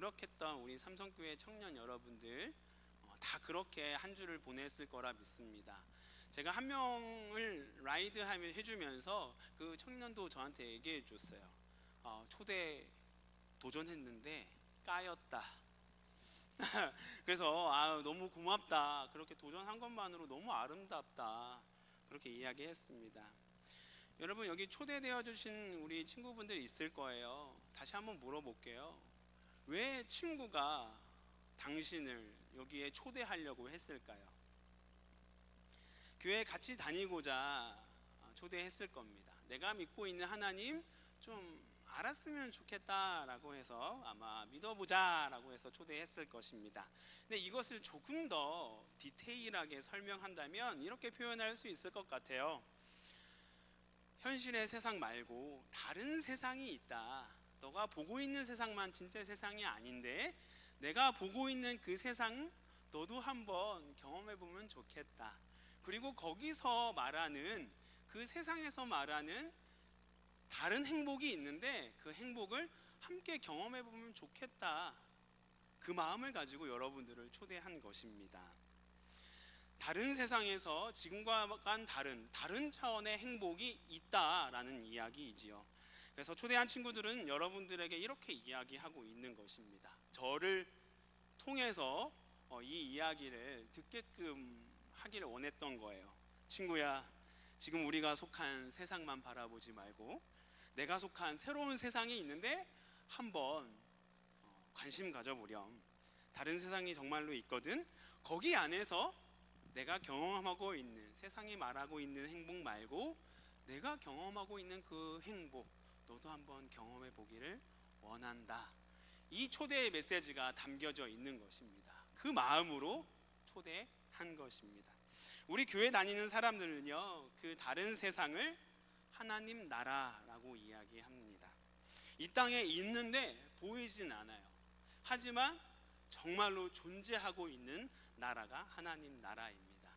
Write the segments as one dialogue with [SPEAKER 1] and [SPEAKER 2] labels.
[SPEAKER 1] 노력했던 우리 삼성교회 청년 여러분들 다 그렇게 한 주를 보냈을 거라 믿습니다. 제가 한 명을 라이드 해주면서 그 청년도 저한테 얘기해 줬어요. 초대 도전했는데 까였다. 그래서 너무 고맙다. 그렇게 도전한 것만으로 너무 아름답다. 그렇게 이야기했습니다. 여러분, 여기 초대되어 주신 우리 친구분들 있을 거예요. 다시 한번 물어볼게요. 왜 친구가 당신을 여기에 초대하려고 했을까요? 교회 같이 다니고자 초대했을 겁니다. 내가 믿고 있는 하나님 좀 알았으면 좋겠다라고 해서 아마 믿어보자라고 해서 초대했을 것입니다. 근데 이것을 조금 더 디테일하게 설명한다면 이렇게 표현할 수 있을 것 같아요. 현실의 세상 말고 다른 세상이 있다. 너가 보고 있는 세상만 진짜 세상이 아닌데 내가 보고 있는 그 세상 너도 한번 경험해보면 좋겠다. 그리고 거기서 말하는 그 세상에서 말하는 다른 행복이 있는데 그 행복을 함께 경험해보면 좋겠다. 그 마음을 가지고 여러분들을 초대한 것입니다. 다른 세상에서 지금과는 다른 차원의 행복이 있다라는 이야기이지요. 그래서 초대한 친구들은 여러분들에게 이렇게 이야기하고 있는 것입니다. 저를 통해서 이 이야기를 듣게끔 하기를 원했던 거예요. 친구야, 지금 우리가 속한 세상만 바라보지 말고 내가 속한 새로운 세상이 있는데 한번 관심 가져보렴. 다른 세상이 정말로 있거든. 거기 안에서 내가 경험하고 있는, 세상이 말하고 있는 행복 말고 내가 경험하고 있는 그 행복 너도 한번 경험해 보기를 원한다. 이 초대의 메시지가 담겨져 있는 것입니다. 그 마음으로 초대한 것입니다. 우리 교회 다니는 사람들은요, 그 다른 세상을 하나님 나라라고 이야기합니다. 이 땅에 있는데 보이진 않아요. 하지만 정말로 존재하고 있는 나라가 하나님 나라입니다.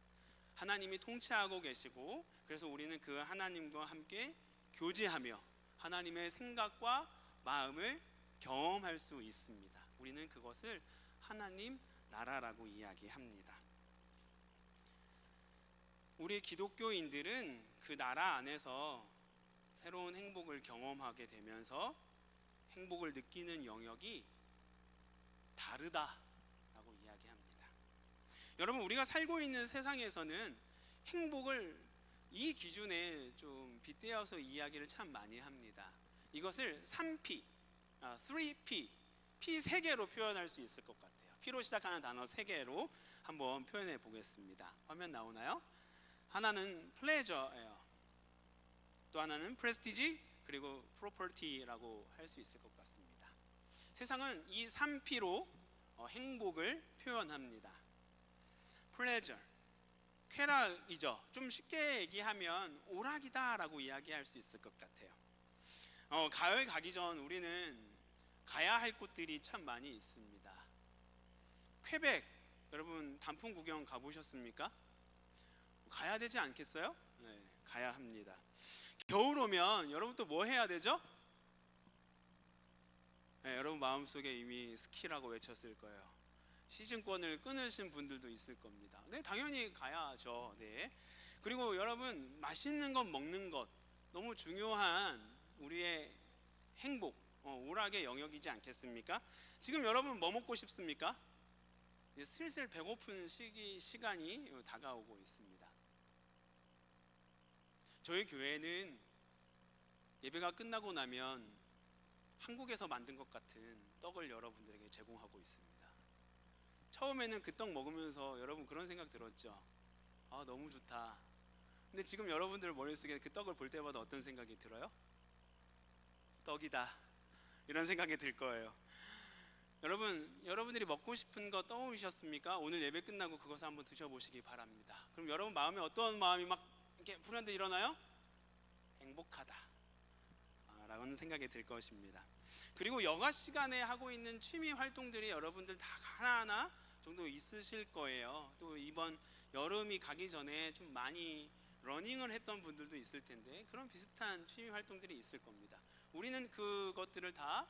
[SPEAKER 1] 하나님이 통치하고 계시고, 그래서 우리는 그 하나님과 함께 교제하며 하나님의 생각과 마음을 경험할 수 있습니다. 우리는 그것을 하나님 나라라고 이야기합니다. 우리 기독교인들은 그 나라 안에서 새로운 행복을 경험하게 되면서 행복을 느끼는 영역이 다르다라고 이야기합니다. 여러분, 우리가 살고 있는 세상에서는 행복을 이 기준에 좀 빗대어서 이야기를 참 많이 합니다. 이것을 3P, 3P, P 3개로 표현할 수 있을 것 같아요. P로 시작하는 단어 3개로 한번 표현해 보겠습니다. 화면 나오나요? 하나는 pleasure예요. 또 하나는 prestige, 그리고 property라고 할 수 있을 것 같습니다. 세상은 이 3P로 행복을 표현합니다. pleasure, 쾌락이죠. 좀 쉽게 얘기하면 오락이다라고 이야기할 수 있을 것 같아요. 가을 가기 전 우리는 가야 할 곳들이 참 많이 있습니다. 퀘벡, 여러분 단풍 구경 가보셨습니까? 가야 되지 않겠어요? 네, 가야 합니다. 겨울 오면 여러분 또 뭐 해야 되죠? 네, 여러분 마음속에 이미 스키라고 외쳤을 거예요. 시즌권을 끊으신 분들도 있을 겁니다. 네, 당연히 가야죠. 네. 그리고 여러분, 맛있는 것 먹는 것 너무 중요한 우리의 행복, 오락의 영역이지 않겠습니까? 지금 여러분 뭐 먹고 싶습니까? 이제 슬슬 배고픈 시간이 다가오고 있습니다. 저희 교회는 예배가 끝나고 나면 한국에서 만든 것 같은 떡을 여러분들에게 제공하고 있습니다. 처음에는 그 떡 먹으면서 여러분 그런 생각 들었죠? 너무 좋다. 근데 지금 여러분들 머릿속에 그 떡을 볼 때마다 어떤 생각이 들어요? 떡이다, 이런 생각이 들 거예요. 여러분들이 먹고 싶은 거 떠오르셨습니까? 오늘 예배 끝나고 그것을 한번 드셔보시기 바랍니다. 그럼 여러분 마음에 어떤 마음이 막 이렇게 불현듯 일어나요? 행복하다 라는 생각이 들 것입니다. 그리고 여가 시간에 하고 있는 취미 활동들이 여러분들 다 하나하나 정도 있으실 거예요. 또 이번 여름이 가기 전에 좀 많이 러닝을 했던 분들도 있을 텐데 그런 비슷한 취미 활동들이 있을 겁니다. 우리는 그것들을 다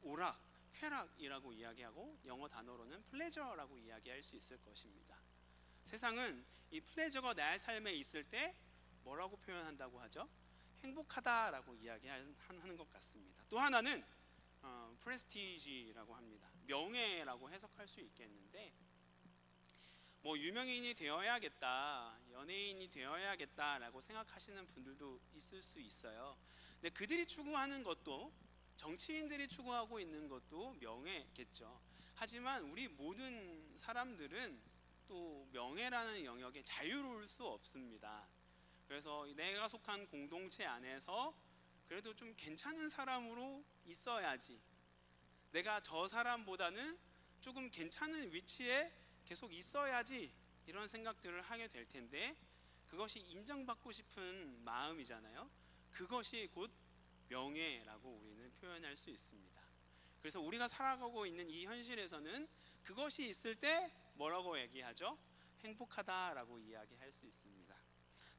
[SPEAKER 1] 오락, 쾌락이라고 이야기하고 영어 단어로는 pleasure라고 이야기할 수 있을 것입니다. 세상은 이 pleasure가 나의 삶에 있을 때 뭐라고 표현한다고 하죠? 행복하다라고 이야기하는 것 같습니다. 또 하나는 prestige라고 합니다. 명예라고 해석할 수 있겠는데, 뭐 유명인이 되어야겠다, 연예인이 되어야겠다라고 생각하시는 분들도 있을 수 있어요. 근데 그들이 추구하는 것도, 정치인들이 추구하고 있는 것도 명예겠죠. 하지만 우리 모든 사람들은 또 명예라는 영역에 자유로울 수 없습니다. 그래서 내가 속한 공동체 안에서 그래도 좀 괜찮은 사람으로 있어야지, 내가 저 사람보다는 조금 괜찮은 위치에 계속 있어야지, 이런 생각들을 하게 될 텐데, 그것이 인정받고 싶은 마음이잖아요. 그것이 곧 명예라고 우리는 표현할 수 있습니다. 그래서 우리가 살아가고 있는 이 현실에서는 그것이 있을 때 뭐라고 얘기하죠? 행복하다라고 이야기할 수 있습니다.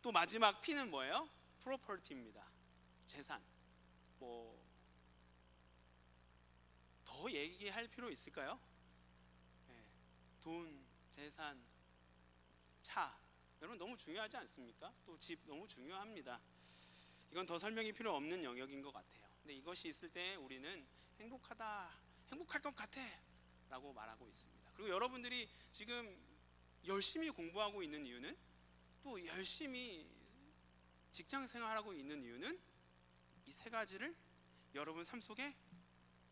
[SPEAKER 1] 또 마지막 P는 뭐예요? 프로퍼티입니다. 재산. 뭐 더 얘기할 필요 있을까요? 네. 돈, 재산, 차, 여러분 너무 중요하지 않습니까? 또 집 너무 중요합니다. 이건 더 설명이 필요 없는 영역인 것 같아요. 근데 이것이 있을 때 우리는 행복하다, 행복할 것 같아 라고 말하고 있습니다. 그리고 여러분들이 지금 열심히 공부하고 있는 이유는, 또 열심히 직장 생활하고 있는 이유는 이 세 가지를 여러분 삶 속에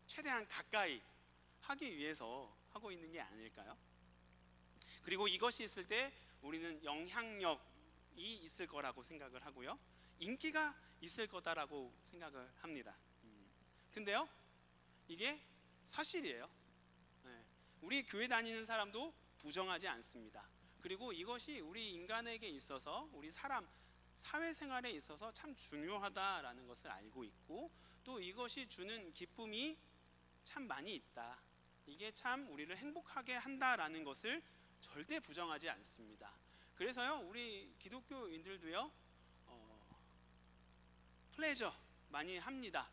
[SPEAKER 1] 최대한 가까이 하기 위해서 하고 있는 게 아닐까요? 그리고 이것이 있을 때 우리는 영향력이 있을 거라고 생각을 하고요, 인기가 있을 거다라고 생각을 합니다. 근데요, 이게 사실이에요. 네. 우리 교회 다니는 사람도 부정하지 않습니다. 그리고 이것이 우리 인간에게 있어서, 우리 사회생활에 있어서 참 중요하다라는 것을 알고 있고, 또 이것이 주는 기쁨이 참 많이 있다, 이게 참 우리를 행복하게 한다라는 것을 절대 부정하지 않습니다. 그래서요, 우리 기독교인들도요, 플레저 많이 합니다.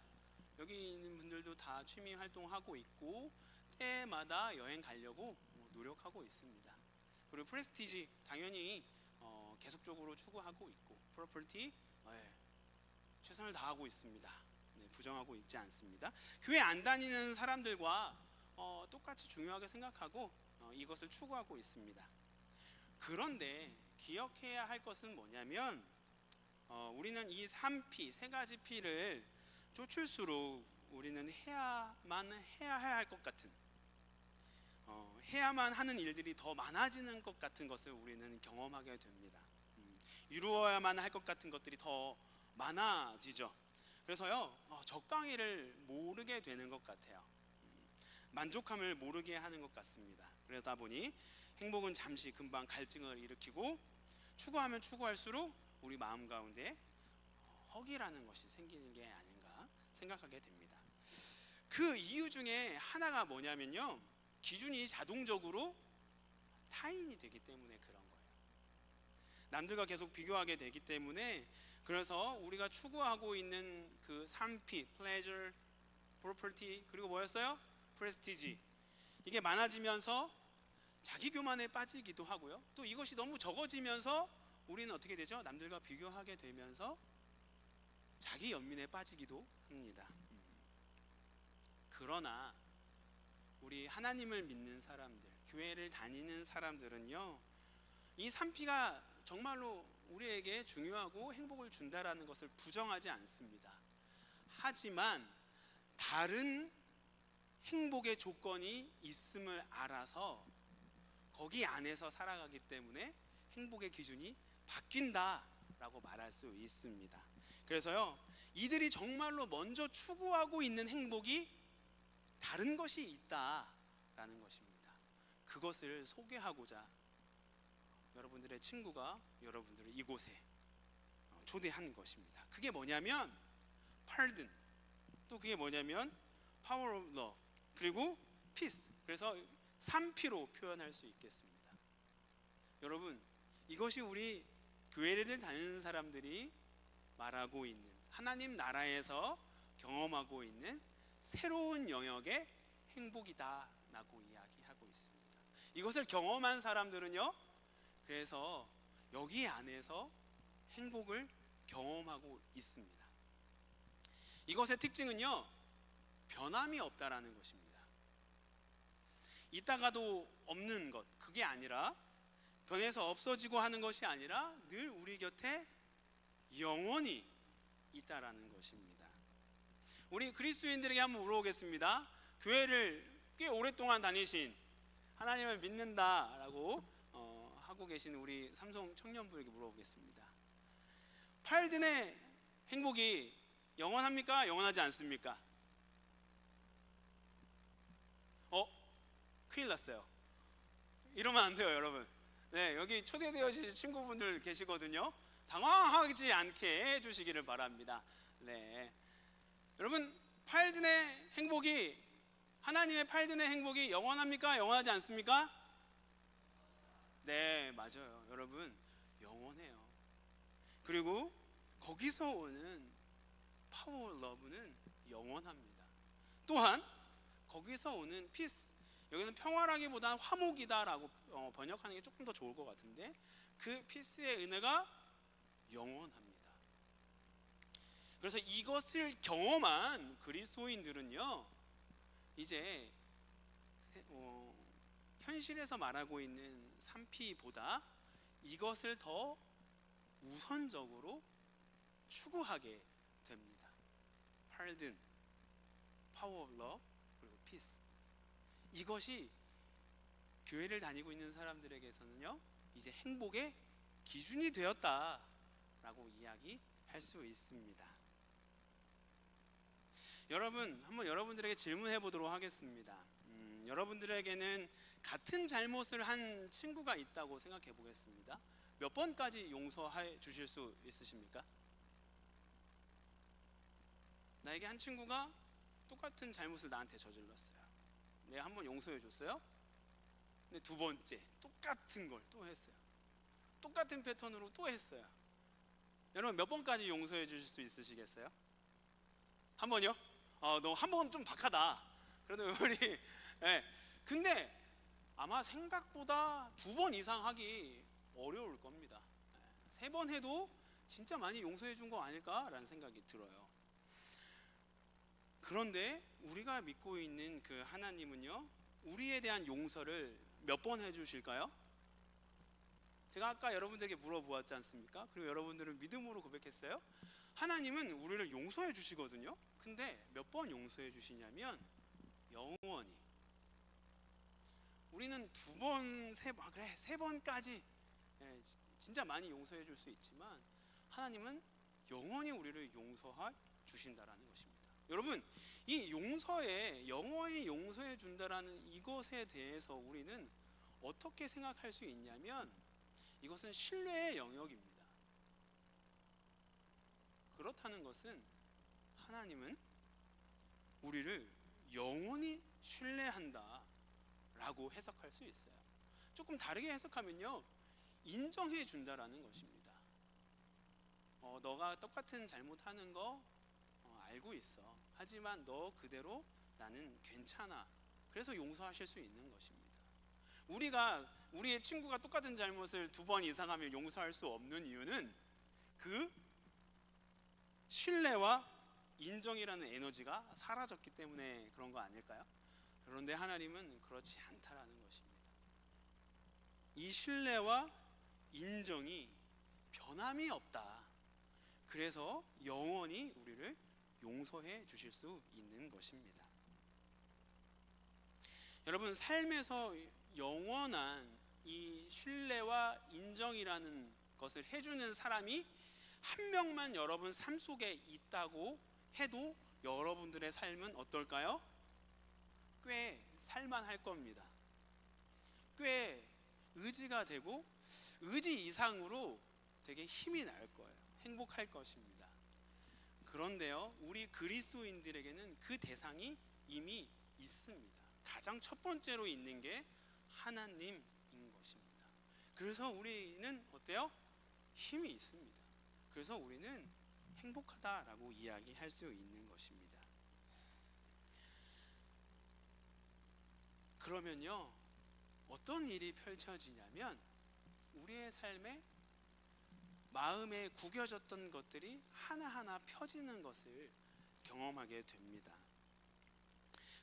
[SPEAKER 1] 여기 있는 분들도 다 취미 활동하고 있고, 때마다 여행 가려고 노력하고 있습니다. 그리고 프레스티지 당연히 계속적으로 추구하고 있고, 프로퍼티 최선을 다하고 있습니다. 네, 부정하고 있지 않습니다. 교회 안 다니는 사람들과 똑같이 중요하게 생각하고 이것을 추구하고 있습니다. 그런데 기억해야 할 것은 뭐냐면, 우리는 이 3P, 세 가지 P를 쫓을수록 우리는 해야만 해야 할 것 같은, 해야만 하는 일들이 더 많아지는 것 같은 것을 우리는 경험하게 됩니다. 이루어야만 할 것 같은 것들이 더 많아지죠. 그래서요, 적당히를 모르게 되는 것 같아요. 만족함을 모르게 하는 것 같습니다. 그러다 보니 행복은 잠시 금방 갈증을 일으키고, 추구하면 추구할수록 우리 마음 가운데 허기라는 것이 생기는 게 아닌가 생각하게 됩니다. 그 이유 중에 하나가 뭐냐면요, 기준이 자동적으로 타인이 되기 때문에 그런 거예요. 남들과 계속 비교하게 되기 때문에, 그래서 우리가 추구하고 있는 그 3P, pleasure, property, 그리고 뭐였어요? prestige, 이게 많아지면서 자기 교만에 빠지기도 하고요, 또 이것이 너무 적어지면서 우리는 어떻게 되죠? 남들과 비교하게 되면서 자기 연민에 빠지기도 합니다. 그러나 우리 하나님을 믿는 사람들, 교회를 다니는 사람들은요, 이 3P가 정말로 우리에게 중요하고 행복을 준다라는 것을 부정하지 않습니다. 하지만 다른 행복의 조건이 있음을 알아서 거기 안에서 살아가기 때문에 행복의 기준이 바뀐다라고 말할 수 있습니다. 그래서요, 이들이 정말로 먼저 추구하고 있는 행복이 다른 것이 있다라는 것입니다. 그것을 소개하고자 여러분들의 친구가 여러분들을 이곳에 초대한 것입니다. 그게 뭐냐면 pardon, 또 그게 뭐냐면 power of love, 그리고 peace. 그래서 3P로 표현할 수 있겠습니다. 여러분, 이것이 우리 교회를 다니는 사람들이 말하고 있는, 하나님 나라에서 경험하고 있는 새로운 영역의 행복이다라고 이야기하고 있습니다. 이것을 경험한 사람들은요, 그래서 여기 안에서 행복을 경험하고 있습니다. 이것의 특징은요, 변함이 없다라는 것입니다. 있다가도 없는 것, 그게 아니라 변해서 없어지고 하는 것이 아니라 늘 우리 곁에 영원히 있다라는 것입니다. 우리 그리스도인들에게 한번 물어보겠습니다. 교회를 꽤 오랫동안 다니신, 하나님을 믿는다라고 하고 계신 우리 삼성 청년부에게 물어보겠습니다. 8등의 행복이 영원합니까? 영원하지 않습니까? 큰일 났어요. 이러면 안 돼요, 여러분. 네, 여기 초대되어진 친구분들 계시거든요. 당황하지 않게 해주시기를 바랍니다. 네, 여러분, 8등의 행복이, 하나님의 8등의 행복이 영원합니까? 영원하지 않습니까? 네, 맞아요. 여러분, 영원해요. 그리고 거기서 오는 파워 러브는 영원합니다. 또한 거기서 오는 피스, 여기는 평화라기보다는 화목이다라고 번역하는 게 조금 더 좋을 것 같은데, 그 피스의 은혜가 영원합니다. 그래서 이것을 경험한 그리스도인들은요, 이제 현실에서 말하고 있는 3P보다 이것을 더 우선적으로 추구하게 됩니다. Pardon, Power of Love, 그리고 Peace. 이것이 교회를 다니고 있는 사람들에게서는요, 이제 행복의 기준이 되었다라고 이야기할 수 있습니다. 여러분, 한번 여러분들에게 질문해 보도록 하겠습니다. 여러분들에게는 같은 잘못을 한 친구가 있다고 생각해 보겠습니다. 몇 번까지 용서해 주실 수 있으십니까? 나에게 한 친구가 똑같은 잘못을 나한테 저질렀어요. 내가 한 번 용서해 줬어요. 근데 두 번째 똑같은 걸 또 했어요. 똑같은 패턴으로 또 했어요. 여러분, 몇 번까지 용서해 주실 수 있으시겠어요? 한 번이요? 너 한 번 좀 박하다. 그래도 우리 근데 아마 생각보다 2번 이상 하기 어려울 겁니다. 3번 해도 진짜 많이 용서해 준 거 아닐까라는 생각이 들어요. 그런데 우리가 믿고 있는 그 하나님은요, 우리에 대한 용서를 몇 번 해주실까요? 제가 아까 여러분들에게 물어보았지 않습니까? 그리고 여러분들은 믿음으로 고백했어요. 하나님은 우리를 용서해 주시거든요. 근데 몇 번 용서해 주시냐면 영원히. 우리는 2번, 3번, 그래 3번까지 진짜 많이 용서해 줄 수 있지만 하나님은 영원히 우리를 용서해 주신다라는 것입니다. 여러분, 이 용서에 영원히 용서해 준다라는 이것에 대해서 우리는 어떻게 생각할 수 있냐면, 이것은 신뢰의 영역입니다. 그렇다는 것은 하나님은 우리를 영원히 신뢰한다 라고 해석할 수 있어요. 조금 다르게 해석하면요, 인정해 준다라는 것입니다. 너가 똑같은 잘못하는 거 알고 있어. 하지만 너 그대로 나는 괜찮아. 그래서 용서하실 수 있는 것입니다. 우리의 친구가 똑같은 잘못을 2번 이상 하면 용서할 수 없는 이유는 그 신뢰와 인정이라는 에너지가 사라졌기 때문에 그런 거 아닐까요? 그런데 하나님은 그렇지 않다라는 것입니다. 이 신뢰와 인정이 변함이 없다. 그래서 영원히 우리를 용서해 주실 수 있는 것입니다. 여러분, 삶에서 영원한 이 신뢰와 인정이라는 것을 해주는 사람이 한 명만 여러분 삶 속에 있다고 해도 여러분들의 삶은 어떨까요? 꽤 살만할 겁니다. 꽤 의지가 되고 의지 이상으로 되게 힘이 날 거예요. 행복할 것입니다. 그런데요, 우리 그리스도인들에게는 그 대상이 이미 있습니다. 가장 첫 번째로 있는 게 하나님인 것입니다. 그래서 우리는 어때요? 힘이 있습니다. 그래서 우리는 행복하다라고 이야기할 수 있는 것입니다. 그러면요, 어떤 일이 펼쳐지냐면 우리의 삶에 마음에 구겨졌던 것들이 하나하나 펴지는 것을 경험하게 됩니다.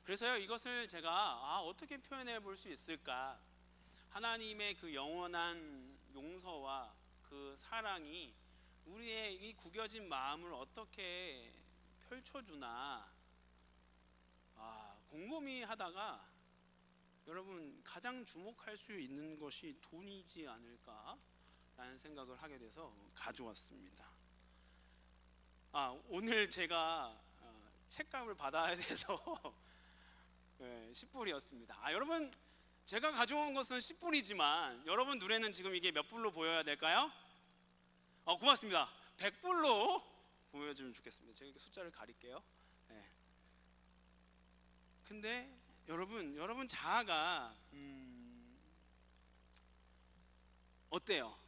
[SPEAKER 1] 그래서요, 이것을 제가 어떻게 표현해 볼 수 있을까? 하나님의 그 영원한 용서와 그 사랑이 우리의 이 구겨진 마음을 어떻게 펼쳐주나 곰곰이 하다가 여러분, 가장 주목할 수 있는 것이 돈이지 않을까라는 생각을 하게 돼서 가져왔습니다. 오늘 제가 책값을 받아야 돼서 10불이었습니다. 여러분, 제가 가져온 것은 10불이지만 여러분 눈에는 지금 이게 몇 불로 보여야 될까요? 고맙습니다. 100불로 보여주면 좋겠습니다. 제가 숫자를 가릴게요. 근데 여러분 자아가 어때요?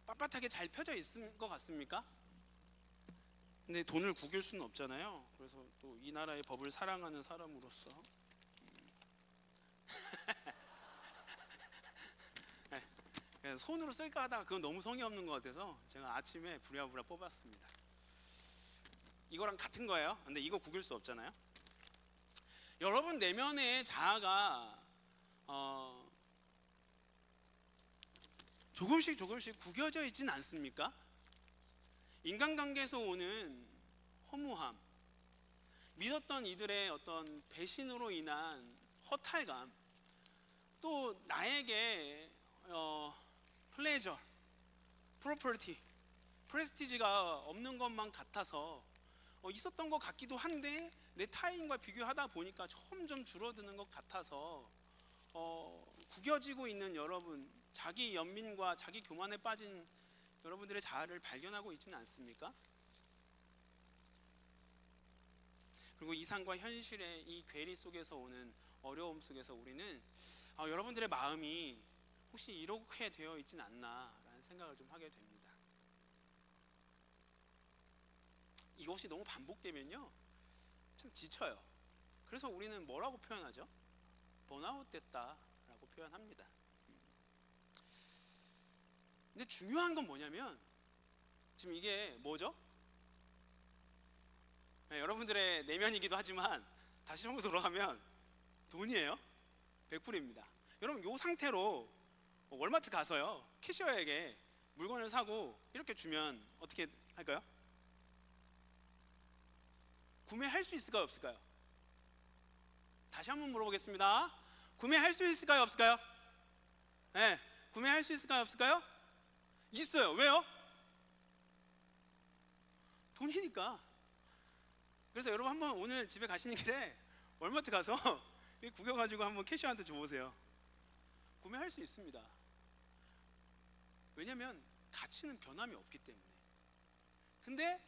[SPEAKER 1] 빳빳하게 잘 펴져 있을 것 같습니까? 근데 돈을 구길 수는 없잖아요. 그래서 또 이 나라의 법을 사랑하는 사람으로서 손으로 쓸까 하다가 그건 너무 성의 없는 것 같아서 제가 아침에 부랴부랴 뽑았습니다. 이거랑 같은 거예요. 근데 이거 구길 수 없잖아요. 여러분 내면의 자아가 조금씩 구겨져 있진 않습니까? 인간관계에서 오는 허무함, 믿었던 이들의 어떤 배신으로 인한 허탈감, 또 나에게 플레저, 프로퍼티, 프레스티지가 없는 것만 같아서 있었던 것 같기도 한데 내 타인과 비교하다 보니까 점점 줄어드는 것 같아서 구겨지고 있는 여러분, 자기 연민과 자기 교만에 빠진 여러분들의 자아를 발견하고 있지는 않습니까? 그리고 이상과 현실의 이 괴리 속에서 오는 어려움 속에서 우리는 여러분들의 마음이 혹시 이렇게 되어 있진 않나라는 생각을 좀 하게 됩니다. 이것이 너무 반복되면요, 참 지쳐요. 그래서 우리는 뭐라고 표현하죠? 번아웃 됐다라고 표현합니다. 근데 중요한 건 뭐냐면 지금 이게 뭐죠? 여러분들의 내면이기도 하지만 다시 한번 돌아가면 돈이에요. 100불입니다. 여러분, 이 상태로 월마트 가서요, 캐셔에게 물건을 사고 이렇게 주면 어떻게 할까요? 구매할 수 있을까요, 없을까요? 다시 한번 물어보겠습니다. 구매할 수 있을까요, 없을까요? 네, 구매할 수 있을까요, 없을까요? 있어요. 왜요? 돈이니까. 그래서 여러분 한번 오늘 집에 가시는 길에 월마트 가서 구겨가지고 한번 캐셔한테 줘보세요. 구매할 수 있습니다. 왜냐면 가치는 변함이 없기 때문에. 근데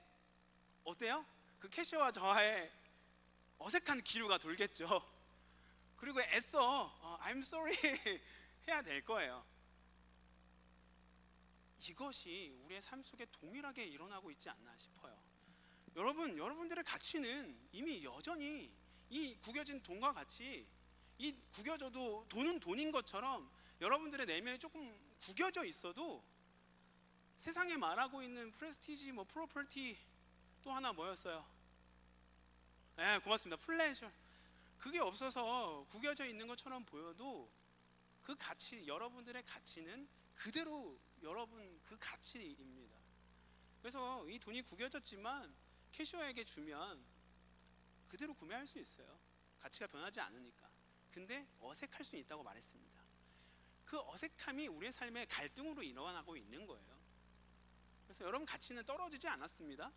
[SPEAKER 1] 어때요? 그 캐셔와 저와의 어색한 기류가 돌겠죠. 그리고 애써 I'm sorry 해야 될 거예요. 이것이 우리의 삶 속에 동일하게 일어나고 있지 않나 싶어요. 여러분들의 가치는 이미 여전히 이 구겨진 돈과 같이, 이 구겨져도 돈은 돈인 것처럼 여러분들의 내면이 조금 구겨져 있어도 세상에 말하고 있는 프레스티지, 프로퍼티, 또 하나 뭐였어요? 네, 고맙습니다. 플레저. 그게 없어서 구겨져 있는 것처럼 보여도 그 가치, 여러분들의 가치는 그대로 여러분 그 가치입니다. 그래서 이 돈이 구겨졌지만 캐셔에게 주면 그대로 구매할 수 있어요. 가치가 변하지 않으니까. 근데 어색할 수 있다고 말했습니다. 그 어색함이 우리의 삶의 갈등으로 일어나고 있는 거예요. 그래서 여러분 가치는 떨어지지 않았습니다.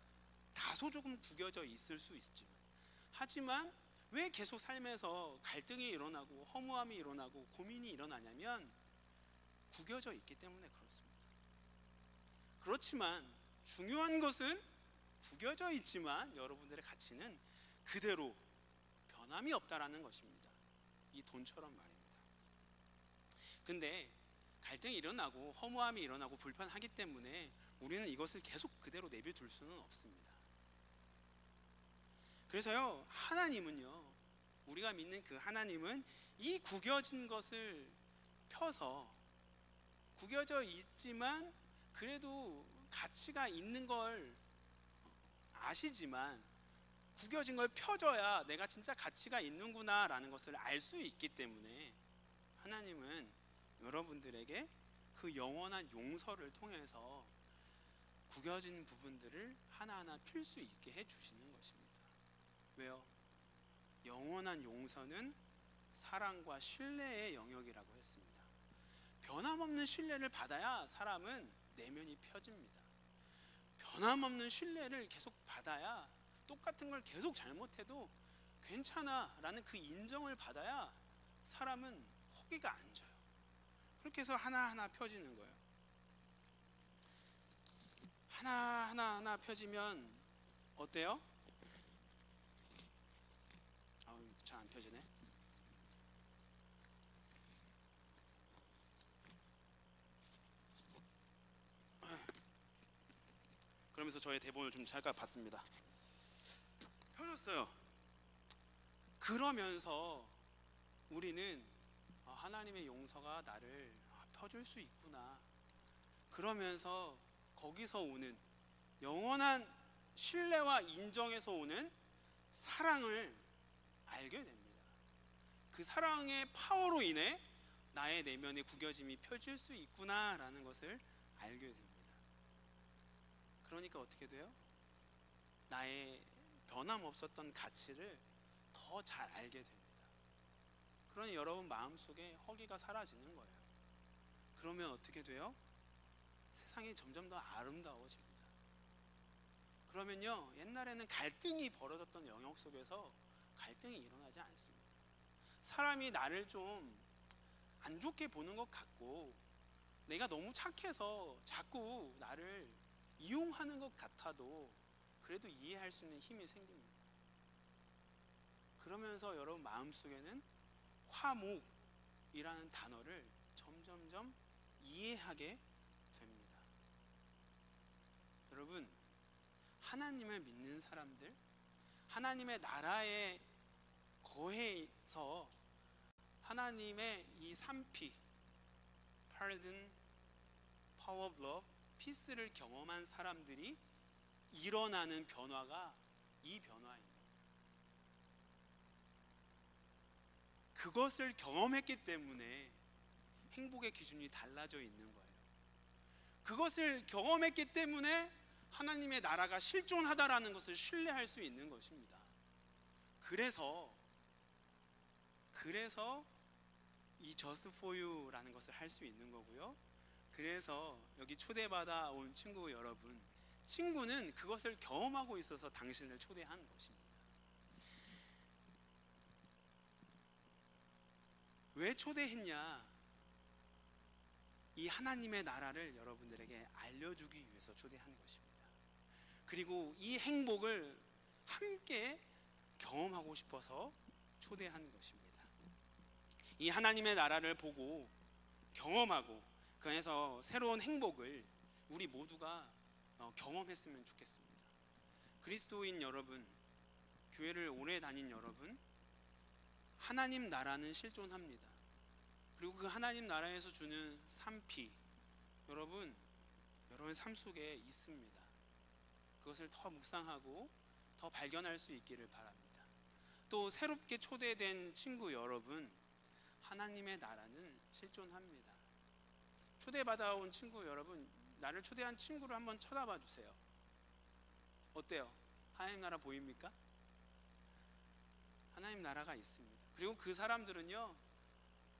[SPEAKER 1] 다소 조금 구겨져 있을 수 있지만, 하지만 왜 계속 삶에서 갈등이 일어나고 허무함이 일어나고 고민이 일어나냐면 구겨져 있기 때문에 그렇습니다. 그렇지만 중요한 것은 구겨져 있지만 여러분들의 가치는 그대로 변함이 없다라는 것입니다. 이 돈처럼 말입니다. 근데 갈등이 일어나고 허무함이 일어나고 불편하기 때문에 우리는 이것을 계속 그대로 내버려둘 수는 없습니다. 그래서요, 하나님은요, 우리가 믿는 그 하나님은 이 구겨진 것을 펴서, 구겨져 있지만 그래도 가치가 있는 걸 아시지만 구겨진 걸 펴줘야 내가 진짜 가치가 있는구나 라는 것을 알 수 있기 때문에 하나님은 여러분들에게 그 영원한 용서를 통해서 구겨진 부분들을 하나하나 필 수 있게 해주시는 것입니다. 왜요? 영원한 용서는 사랑과 신뢰의 영역이라고 했습니다. 변함없는 신뢰를 받아야 사람은 내면이 펴집니다. 변함없는 신뢰를 계속 받아야, 똑같은 걸 계속 잘못해도 괜찮아 라는 그 인정을 받아야 사람은 허기가 안 져요. 그렇게 해서 하나하나 펴지는 거예요. 하나하나 펴지면 어때요? 잘 안 펴지네. 그러면서 저의 대본을 좀 잠깐 봤습니다. 펴졌어요. 그러면서 우리는 하나님의 용서가 나를 펴줄 수 있구나. 그러면서 거기서 오는 영원한 신뢰와 인정에서 오는 사랑을 알게 됩니다. 그 사랑의 파워로 인해 나의 내면의 구겨짐이 펴질 수 있구나라는 것을 알게 됩니다. 그러니까 어떻게 돼요? 나의 변함없었던 가치를 더 잘 알게 됩니다. 그러니 여러분 마음속에 허기가 사라지는 거예요. 그러면 어떻게 돼요? 세상이 점점 더 아름다워집니다. 그러면요, 옛날에는 갈등이 벌어졌던 영역 속에서 갈등이 일어나지 않습니다. 사람이 나를 좀 안 좋게 보는 것 같고 내가 너무 착해서 자꾸 나를 이용하는 것 같아도 그래도 이해할 수 있는 힘이 생깁니다. 그러면서 여러분 마음속에는 화목이라는 단어를 점점점 이해하게 됩니다. 여러분, 하나님을 믿는 사람들, 하나님의 나라에 거해서 하나님의 이 3P, Pardon, Power of Love, Peace를 경험한 사람들이 일어나는 변화가 이 변화입니다. 그것을 경험했기 때문에 행복의 기준이 달라져 있는 거예요. 그것을 경험했기 때문에 하나님의 나라가 실존하다라는 것을 신뢰할 수 있는 것입니다. 그래서 이 Just for You라는 것을 할 수 있는 거고요. 그래서 여기 초대받아 온 친구 여러분, 친구는 그것을 경험하고 있어서 당신을 초대한 것입니다. 왜 초대했냐? 이 하나님의 나라를 여러분들에게 알려주기 위해서 초대한 것입니다. 그리고 이 행복을 함께 경험하고 싶어서 초대한 것입니다. 이 하나님의 나라를 보고 경험하고 그래서 새로운 행복을 우리 모두가 경험했으면 좋겠습니다. 그리스도인 여러분, 교회를 오래 다닌 여러분, 하나님 나라는 실존합니다. 그리고 그 하나님 나라에서 주는 3P, 여러분의 삶 속에 있습니다. 그것을 더 묵상하고 더 발견할 수 있기를 바랍니다. 또 새롭게 초대된 친구 여러분, 하나님의 나라는 실존합니다. 초대받아온 친구 여러분, 나를 초대한 친구를 한번 쳐다봐 주세요. 어때요? 하나님 나라 보입니까? 하나님 나라가 있습니다. 그리고 그 사람들은요,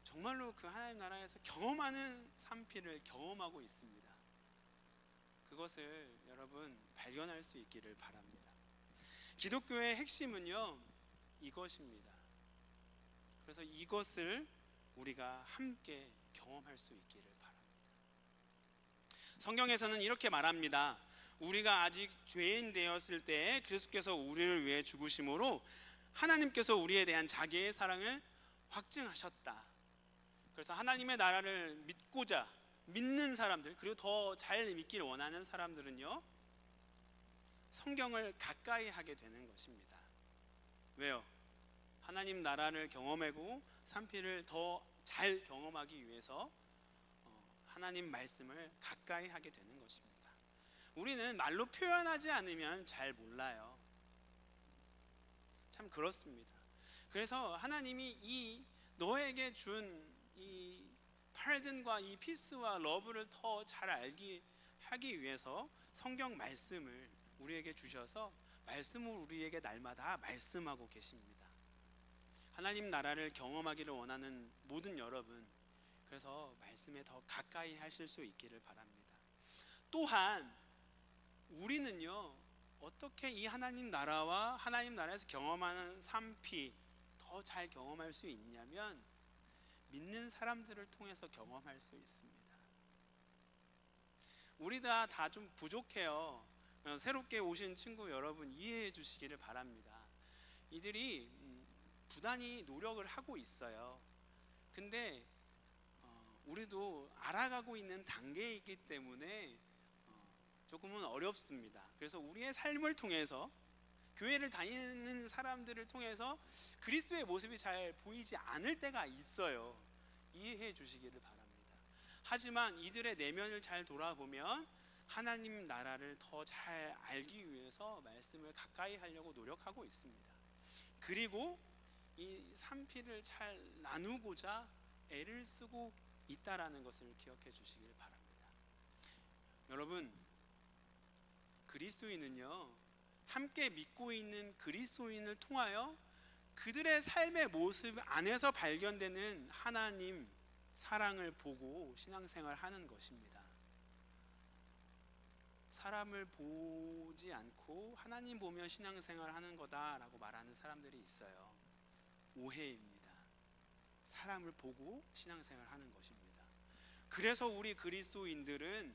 [SPEAKER 1] 정말로 그 하나님 나라에서 경험하는 3P를 경험하고 있습니다. 그것을 여러분 발견할 수 있기를 바랍니다. 기독교의 핵심은요, 이것입니다. 그래서 이것을 우리가 함께 경험할 수 있기를 바랍니다. 성경에서는 이렇게 말합니다. 우리가 아직 죄인 되었을 때에 그리스도께서 우리를 위해 죽으심으로 하나님께서 우리에 대한 자기의 사랑을 확증하셨다. 그래서 하나님의 나라를 믿고자 믿는 사람들, 그리고 더 잘 믿기를 원하는 사람들은요, 성경을 가까이 하게 되는 것입니다. 왜요? 하나님 나라를 경험하고 산피를 더 잘 경험하기 위해서 하나님 말씀을 가까이 하게 되는 것입니다. 우리는 말로 표현하지 않으면 잘 몰라요. 참 그렇습니다. 그래서 하나님이 이 너에게 준 이 팔든과 이 피스와 러브를 더 잘 알기 하기 위해서 성경 말씀을 우리에게 주셔서 말씀을 우리에게 날마다 말씀하고 계십니다. 하나님 나라를 경험하기를 원하는 모든 여러분, 그래서 말씀에 더 가까이 하실 수 있기를 바랍니다. 또한 우리는요, 어떻게 이 하나님 나라와 하나님 나라에서 경험하는 삶이 더 잘 경험할 수 있냐면 믿는 사람들을 통해서 경험할 수 있습니다. 우리 다 좀 부족해요. 새롭게 오신 친구 여러분 이해해 주시기를 바랍니다. 이들이 부단히 노력을 하고 있어요. 근데 우리도 알아가고 있는 단계이기 때문에 조금은 어렵습니다. 그래서 우리의 삶을 통해서, 교회를 다니는 사람들을 통해서 그리스도의 모습이 잘 보이지 않을 때가 있어요. 이해해 주시기를 바랍니다. 하지만 이들의 내면을 잘 돌아보면 하나님 나라를 더 잘 알기 위해서 말씀을 가까이 하려고 노력하고 있습니다. 그리고 이 산피를 잘 나누고자 애를 쓰고 있다라는 것을 기억해 주시길 바랍니다. 여러분, 그리스도인은요, 함께 믿고 있는 그리스도인을 통하여 그들의 삶의 모습 안에서 발견되는 하나님 사랑을 보고 신앙생활 하는 것입니다. 사람을 보지 않고 하나님 보며 신앙생활 하는 거다라고 말하는 사람들이 있어요. 오해입니다. 사람을 보고 신앙생활 하는 것입니다. 그래서 우리 그리스도인들은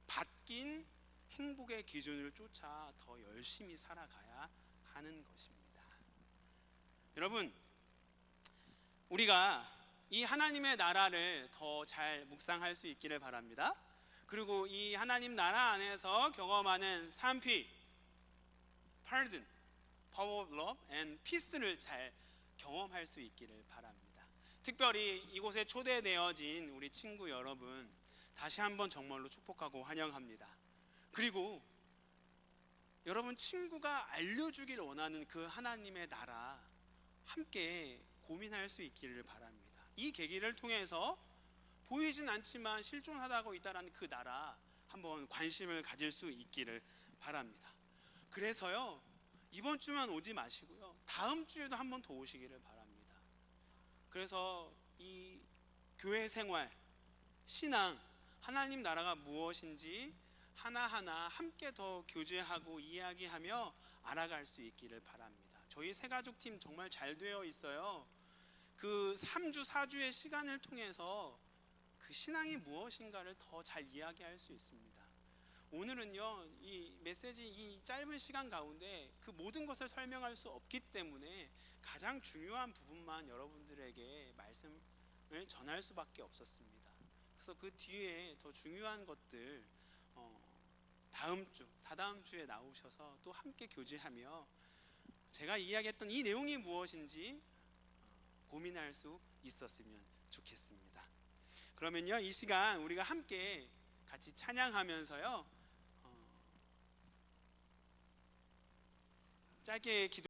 [SPEAKER 1] 바뀐 행복의 기준을 쫓아 더 열심히 살아가야 하는 것입니다. 여러분, 우리가 이 하나님의 나라를 더 잘 묵상할 수 있기를 바랍니다. 그리고 이 하나님 나라 안에서 경험하는 산피, pardon, power of love and peace를 잘 경험할 수 있기를 바랍니다. 특별히 이곳에 초대되어진 우리 친구 여러분, 다시 한번 정말로 축복하고 환영합니다. 그리고 여러분 친구가 알려주길 원하는 그 하나님의 나라 함께 고민할 수 있기를 바랍니다. 이 계기를 통해서 보이진 않지만 실존하다고 있다라는 그 나라 한번 관심을 가질 수 있기를 바랍니다. 그래서요, 이번 주만 오지 마시고요, 다음 주에도 한번 더 오시기를 바랍니다. 그래서 이 교회 생활, 신앙, 하나님 나라가 무엇인지 하나하나 함께 더 교제하고 이야기하며 알아갈 수 있기를 바랍니다. 저희 새가족팀 정말 잘 되어 있어요. 그 3주, 4주의 시간을 통해서 그 신앙이 무엇인가를 더 잘 이야기할 수 있습니다. 오늘은요, 이 메시지 이 짧은 시간 가운데 그 모든 것을 설명할 수 없기 때문에 가장 중요한 부분만 여러분들에게 말씀을 전할 수밖에 없었습니다. 그래서 그 뒤에 더 중요한 것들 다음 주, 다다음 주에 나오셔서 또 함께 교제하며 제가 이야기했던 이 내용이 무엇인지 고민할 수 있었으면 좋겠습니다. 그러면요, 이 시간 우리가 함께 같이 찬양하면서요, 짧게 기도